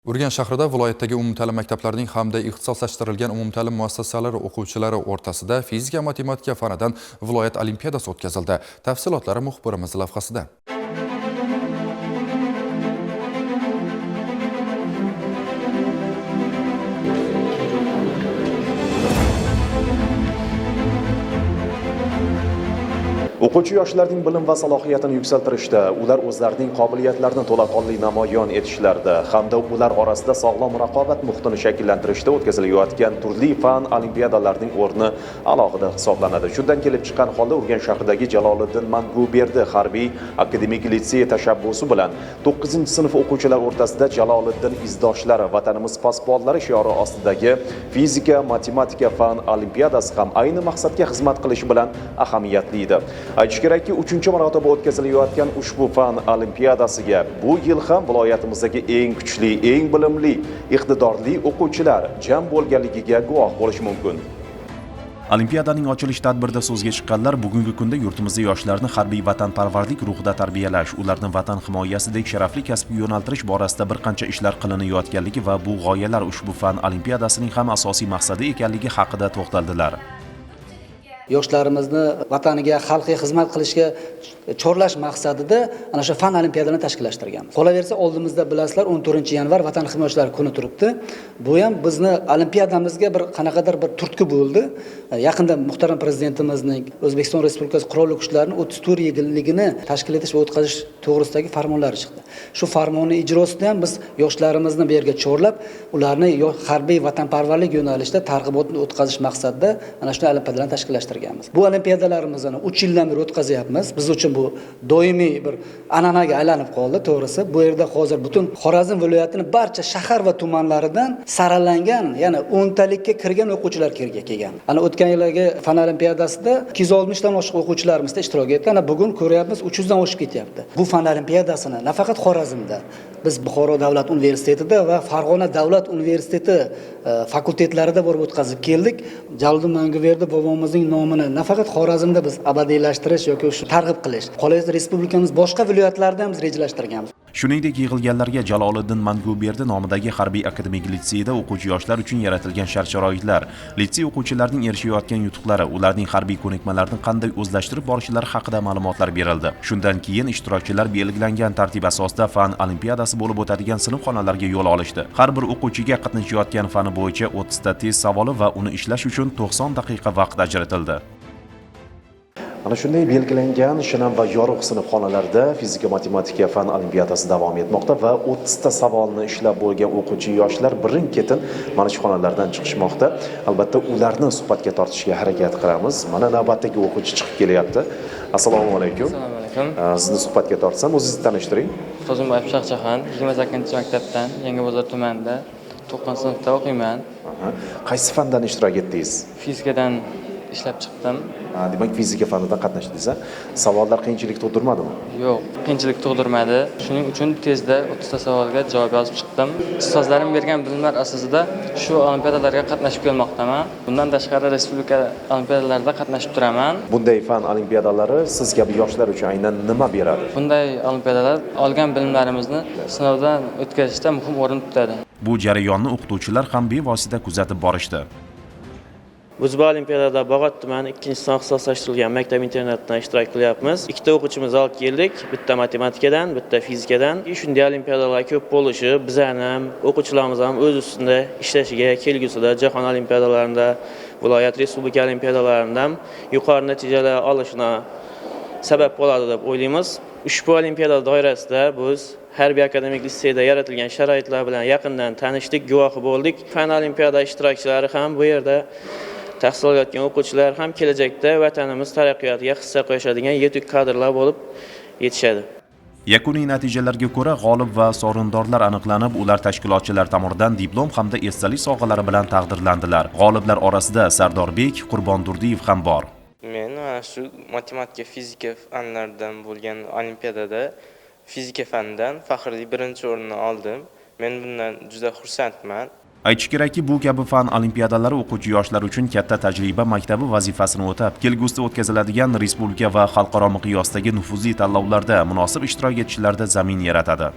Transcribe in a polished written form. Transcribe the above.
Urganch shahrida viloyatdagi umumta'lim maktablarining hamda ixtisoslashtirilgan umumta'lim muassasalari o'quvchilari o'rtasida fizika matematika fanidan viloyat olimpiadasi o'tkazildi. Tafsilotlari muxbirimiz lavhasida. O'quvchi yoshlarning bilim va salohiyatini yuksaltirishda, ular o'zlarining qobiliyatlarini to'laqonli namoyon etishlarida hamda ular orasida sog'lom raqobat muhitini shakllantirishda o'tkazilayotgan turli fan olimpiadalarining o'rni alohida hisoblanadi. Shundan kelib chiqqan holda Urganch shahridagi Jaloliddin Manguberdi harbiy akademik litsey tashabbusi bilan 9-sinf o'quvchilar o'rtasida Jaloliddin izdoshlari vatanimiz posbonlari shiori ostidagi fizika matematika fan olimpiadasi ham ayni maqsadga xizmat qilishi bilan ahamiyatli edi. Aytish kerakki, 3-marotaba o'tkazilayotgan ushbu fan olimpiadasiga bu yil ham viloyatimizdagi eng kuchli, eng bilimli, iqtidorli o'quvchilar jam bo'lganligiga guvoh bo'lish mumkin. Olimpiadaning ochilish tadbirida so'zga chiqqanlar bugungi kunda yurtimizda yoshlarni harbiy vatanparvarlik ruhida tarbiyalash, ularni vatan himoyasidek sharafli kasbga yo'naltirish borasida bir qancha ishlar qilinayotganligi va bu g'oyalar ushbu fan olimpiadasining ham asosiy maqsadi ekanligi haqida to'xtaldilar. Yoshlarimizni vataniga, xalqiga xizmat qilishga chorlash maqsadida ana shu fan olimpiadasini tashkillashtirganmiz. Qolaversa, oldimizda bilasizlar 14-yanvar Vatan himoyachilari kuni turibdi. Bu ham bizni olimpiadamizga bir qanaqadir bir turtki bo'ldi. Yaqinda muhtaram prezidentimizning O'zbekiston Respublikasi Qurolli kuchlarining 34 yilligini tashkil etish va o'tkazish to'g'risidagi farmonlari chiqdi. Shu farmonning ijrosida ham biz yoshlarimizni bu yerga chorlab, ularni harbiy vatanparvarlik yo'nalishida targ'ibotni o'tkazish maqsadida ana shu olimpiadalarni tashkillashtirganmiz. Bu olimpiadalarimizni 3 yildan beri o'tkazyapmiz. Biz uchun bu doimiy bir an'anaga aylanib qoldi, to'g'risi. Bu yerda hozir butun Xorazm viloyatining barcha shahar va tumanlaridan saralangan, ya'ni 10 talikka kirgan o'quvchilar kelgan. Ana o'tgan yilgi fan olimpiadasida 260 dan oshiq o'quvchilarimiz ishtirok etgan. Ana bugun ko'ryapmiz 300 dan oshib ketyapti. Bu fan olimpiadasini nafaqat Xorazmda, biz Buxoro davlat universitetida va Farg'ona davlat universiteti fakultetlarida borib o'tkazib keldik. Jaloliddin Manguberdi bobomizning nomini nafaqat Xorazmda biz abadiylashtirish yoki shu targ'ib qilish, qolaversa respublikamiz boshqa viloyatlarida ham rejalashtirganmiz. Shuningdek, yig'ilganlarga Jaloliddin Manguberdi nomidagi harbiy akademik litseyda o'quvchi yoshlar uchun yaratilgan shart-sharoitlar, litsey o'quvchilarining erishayotgan yutuqlari, ularning harbiy ko'nikmalarini qanday o'zlashtirib borishlari haqida ma'lumotlar berildi. Shundan keyin ishtirokchilar belgilangan tartib asosida fan olimpiadasi bo'lib o'tadigan sinfxonalarga yo'l olishdi. Har bir o'quvchiga qatnashayotgan fani bo'yicha 30 ta test savoli va uni ishlash uchun 90 daqiqa vaqt ajratildi. Ana shunday belgilangan shinam va yorug' sinfxonalarda fizika matematika fan olimpiadasi davom etmoqda va 30 ta savolni ishlab bo'lgan o'quvchi yoshlar birin-ketin mana shu xonalardan chiqishmoqda. Albatta ularni suhbatga tortishga harakat qilamiz. Mana navbatdagi o'quvchi chiqib kelyapti. Assalomu alaykum. Assalomu alaykum. Sizni suhbatga tortsam, o'zingizni tanishtiring. Tozimboyev Shohjahon, 28-maktabdan, Yangibozor tumanida 9-sinfda o'qiyman. Qaysi fandan ishtirok etdingiz? Fizikadan ishlab chiqdim. Demak, fizika fanidan qatnashdingiz. Savollar qiyinchilik tug'dirmadimi? Yo'q, qiyinchilik tug'dirmadi. Shuning uchun tezda 30 ta savolga javob yozib chiqdim. Ustozlarim bergan bilimlar asosida shu olimpiadalarga qatnashib kelmoqdaman. Bundan tashqari respublika olimpiadalarida qatnashib turaman. Bunday fan olimpiadalari siz kabi yoshlar uchun aynan nima beradi? Bunday olimpiadalar olgan bilimlarimizni sinovdan o'tkazishda muhim o'rin tutadi. Bu jarayonni o'qituvchilar ham bevosita kuzatib borishdi. O'zbek olimpiadada Bog'ot tumani 2-sinf ixtisoslashtirilgan maktab internatdan ishtirok qilyapmiz. 2 ta o'quvchimiz olib keldik, bitta matematikadan, bitta fizikadan. Shunday olimpiadalar ko'p bo'lishi bizani ham, o'quvchilarimiz ham o'z ustida ishlashiga, kelgusida jahon olimpiadalarida, viloyat respublika olimpiadalarida ham yuqori natijalar olishina sabab bo'ladi deb o'ylaymiz. Ushbu olimpiada doirasida biz harbiy akademik litseyda yaratilgan sharoitlar bilan yaqindan tanishdik, guvohi bo'ldik. Fan olimpiada ishtirokchilari ham bu yerda tahsil olayotgan o'quvchilar ham kelajakda vatanimiz taraqqiyotiga hissa qo'shadigan yetuk kadrlar bo'lib yetishadi. Yakuniy natijalarga ko'ra g'olib va sovrindorlar aniqlanib, ular tashkilotchilar tomonidan diplom hamda esdalik sovg'alari bilan taqdirlandilar. G'oliblar orasida Sardorbek Qurbondurdiyev ham bor. Men mana shu matematika, fizika fanlaridan bo'lgan olimpiadada fizika fanidan faxriy birinchi o'rinni oldim. Men bundan juda xursandman. Aytish kerakki, bu kabi fan olimpiadalari o'quvchi yoshlar uchun katta tajriba maktabi vazifasini o'tab, kelgusida o'tkaziladigan respublika va xalqaro miqyosdagi nufuzli tanlovlarda munosib ishtirok etishlarida zamin yaratadi.